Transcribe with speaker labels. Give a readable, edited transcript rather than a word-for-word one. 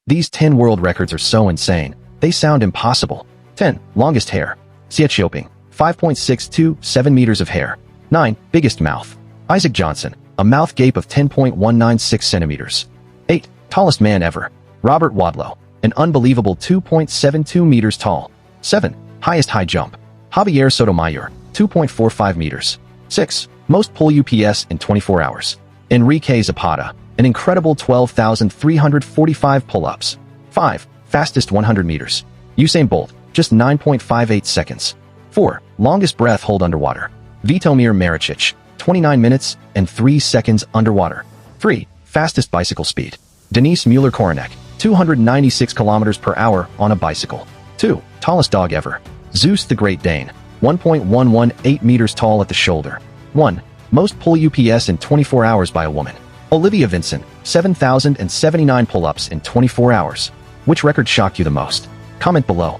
Speaker 1: These 10 world records are so insane, they sound impossible. 10. Longest hair. Xie Qiuping, 5.627 meters of hair. 9. Biggest mouth. Isaac Johnson, a mouth gape of 10.196 centimeters. 8. Tallest man ever. Robert Wadlow, an unbelievable 2.72 meters tall. 7. Highest high jump. Javier Sotomayor, 2.45 meters. 6. Most pull UPS in 24 hours. Enrique Zapata, an incredible 12,345 pull-ups. 5. Fastest 100 meters. Usain Bolt, just 9.58 seconds. 4. Longest breath hold underwater. Vitomir Maričić, 29 minutes and 3 seconds underwater. 3. Fastest bicycle speed. Denise Mueller-Koronek, 296 kilometers per hour on a bicycle. 2. Tallest dog ever. Zeus the Great Dane, 1.118 meters tall at the shoulder. 1. Most pull UPS in 24 hours by a woman. Olivia Vincent, 7,079 pull-ups in 24 hours. Which record shocked you the most? Comment below.